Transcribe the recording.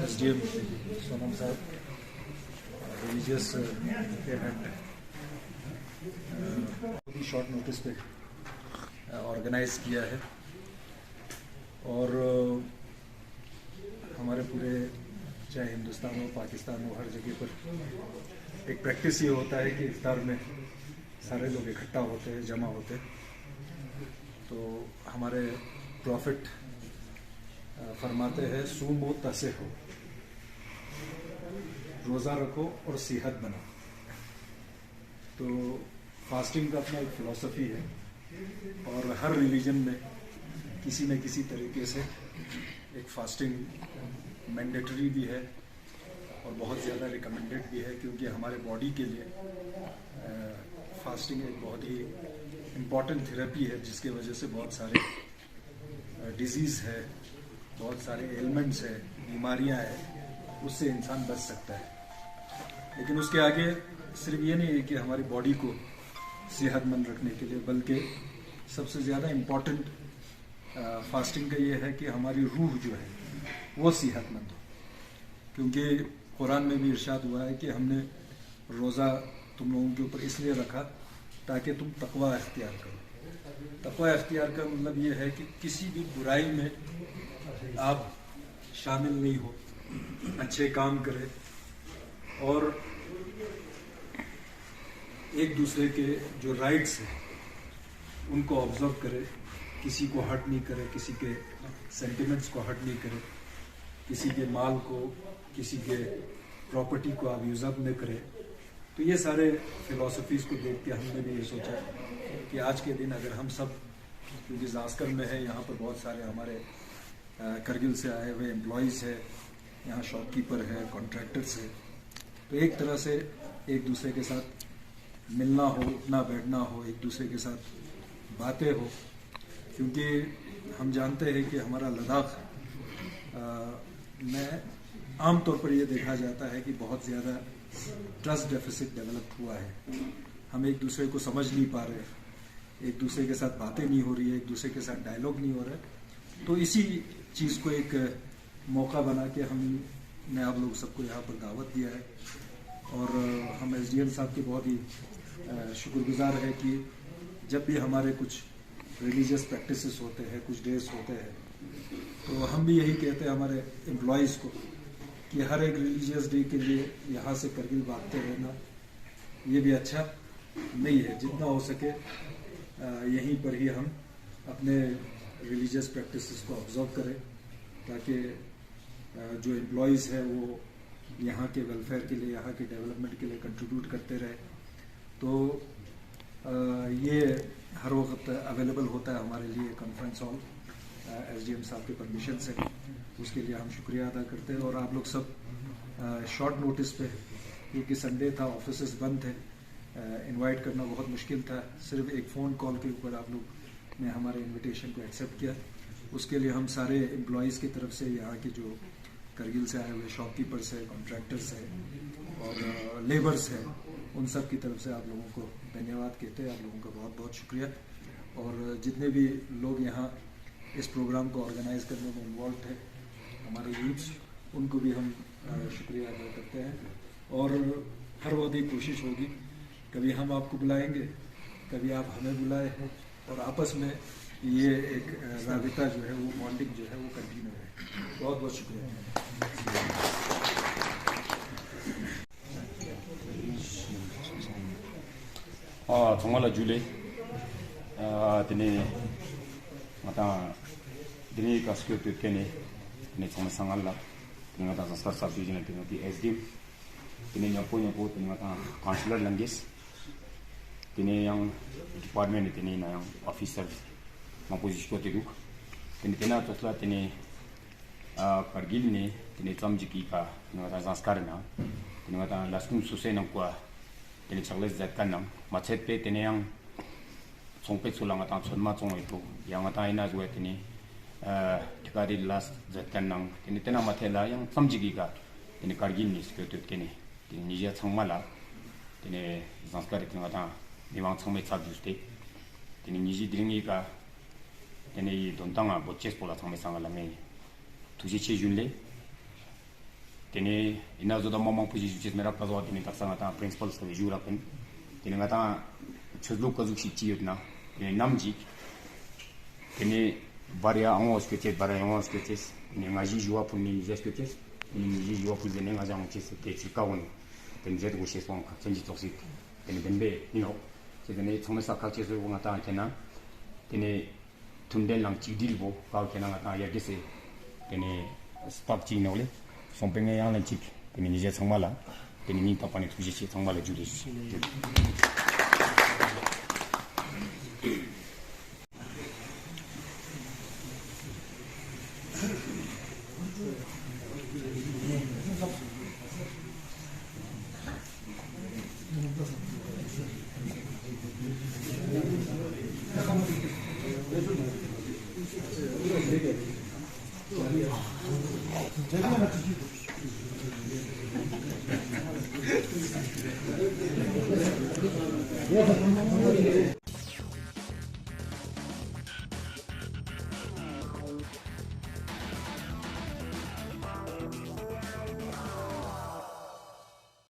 SDM Sonam साहब religious event बहुत ही short notice पे ऑर्गेनाइज किया है और हमारे पूरे चाहे हिंदुस्तान हो पाकिस्तान हो हर जगह पर एक प्रैक्टिस ये होता है कि इफ्तार में सारे लोग इकट्ठा होते हैं, जमा होते हैं। तो हमारे प्रॉफिट फरमाते हैं सूमो तसे हो, रोज़ा रखो और सेहत बनाओ। तो फास्टिंग का अपना एक फ़िलॉसफ़ी है और हर रिलीजन में किसी न किसी तरीके से एक फास्टिंग मैंडेटरी भी है और बहुत ज़्यादा रिकमेंडेड भी है, क्योंकि हमारे बॉडी के लिए फास्टिंग एक बहुत ही इम्पॉर्टेंट थेरेपी है, जिसके वजह से बहुत सारे डिजीज़ है, बहुत सारे एलिमेंट्स है, बीमारियां हैं, उससे इंसान बच सकता है। लेकिन उसके आगे सिर्फ ये नहीं है कि हमारी बॉडी को सेहतमंद रखने के लिए, बल्कि सबसे ज़्यादा इम्पॉर्टेंट फास्टिंग का ये है कि हमारी रूह जो है वो सेहतमंद हो, क्योंकि कुरान में भी इरशाद हुआ है कि हमने रोज़ा तुम लोगों के ऊपर इसलिए रखा ताकि तुम तकवा इख्तियार करो। तकवा इख्तियार का मतलब ये है कि किसी भी बुराई में आप शामिल नहीं हो, अच्छे काम करें और एक दूसरे के जो राइट्स हैं उनको ऑब्जर्व करें, किसी को हर्ट नहीं करे, किसी के सेंटिमेंट्स को हर्ट नहीं करे, किसी के माल को, किसी के प्रॉपर्टी को आप यूज़अप न करें। तो ये सारे फिलॉसफीज़ को देख के हमने भी ये सोचा कि आज के दिन अगर हम सब, क्योंकि ज़ास्कर में है, यहाँ पर बहुत सारे हमारे करगिल से आए हुए एम्प्लॉइज़ है, यहाँ शॉपकीपर है, कॉन्ट्रैक्टर्स है, तो एक तरह से एक दूसरे के साथ मिलना हो, उठना बैठना हो, एक दूसरे के साथ बातें हो, क्योंकि हम जानते हैं कि हमारा लद्दाख में आम तौर पर ये देखा जाता है कि बहुत ज़्यादा ट्रस्ट डेफिसिट डेवलप हुआ है। हम एक दूसरे को समझ नहीं पा रहे, एक दूसरे के साथ बातें नहीं हो रही है, एक दूसरे के साथ डायलॉग नहीं हो रहा है। तो इसी चीज़ को एक मौका बना के हमने आप लोग सबको यहाँ पर दावत दिया है और हम SDM साहब के बहुत ही शुक्रगुजार है कि जब भी हमारे कुछ रिलीजियस प्रैक्टिसेस होते हैं, कुछ डेज होते हैं, तो हम भी यही कहते हैं हमारे एम्प्लॉइज़ को कि हर एक रिलीजियस डे के लिए यहाँ से करगिल भागते रहना ये भी अच्छा नहीं है। जितना हो सके यहीं पर ही हम अपने रिलीजियस प्रैक्टिसेस को ऑब्जर्व करें, ताकि जो एम्प्लॉइज़ है वो यहाँ के वेलफेयर के लिए, यहाँ के डेवलपमेंट के लिए कंट्रीब्यूट करते रहे। तो ये हर वक्त अवेलेबल होता है हमारे लिए कॉन्फ्रेंस हॉल SDM साहब के परमिशन से, उसके लिए हम शुक्रिया अदा करते हैं। और आप लोग सब शॉर्ट नोटिस पे, क्योंकि संडे था, ऑफिसेस बंद थे, इनवाइट करना बहुत मुश्किल था, सिर्फ एक फ़ोन कॉल के ऊपर आप लोग ने हमारे इनविटेशन को एक्सेप्ट किया। उसके लिए हम सारे एम्प्लॉइज़ की तरफ से, यहाँ के जो करगिल से आए हुए शॉपकीपर्स हैं, कॉन्ट्रैक्टर्स हैं और लेबर्स हैं, उन सब की तरफ से आप लोगों को धन्यवाद कहते हैं। आप लोगों का बहुत बहुत शुक्रिया। और जितने भी लोग यहाँ इस प्रोग्राम को ऑर्गेनाइज करने में इन्वॉल्व थे, हमारे यूथ्स, उनको भी हम शुक्रिया अदा करते हैं। और हर वक्त एक कोशिश होगी, कभी हम आपको बुलाएंगे, कभी आप हमें बुलाए, और आपस में ये एक राबिता जो है, वो बॉन्डिंग जो है, वो कंटिन्यू है। बहुत बहुत शुक्रिया। 정말로 줄리 드니 마다 드니 가스교 때니 드니 정말 상할라 드니 마다 사사 비즈네 드니 SD 드니 냐포냐포 드니 마다 counsellor language 드니 yang department 드니 na yang officer ma position ko tiduk 드니 tena tosla 드니 Kargil ने 드니 समझकी का माता संस्कार ना 드니 माता लास्टुम सुसे न को 드니 charles zakkanam machet pe 드니 yang 총백 술랑아 당 천마 종이고 양아다 이나 주에더니 티가리 라스 zatkanam 드니 테나 마텔라 양 삼지기가 드니 Kargil 스케트 드니 니제 정말라 드니 संस्कार 드니가 니왕 정말 잡주스테 드니 니지 드링이가 드니 돈당아 보체스 볼라 정말 상갈라메 두지 체준레 드니 이나조다 마망 부지 주체스 메라 가서 드니 딱상아다 프린시플스 그 유라펜 드니 가다 chuzluk kazuk shi chiyutna namji tene varia angos que tes varia angos que tes ne ngaji joa pour ni jes que tes ni ngaji joa pour ne ngaji angos que te chikawon tene jet go shesong ka chenji toxic tene benbe ni no se tene chomesa ka chesu go ngata tena tene tunden lang chidilbo ka kena ngata ya gese tene stop chi no le sompenga yang le chik tene ni jet chongmala tene ni tapani tuji chi chongmala juri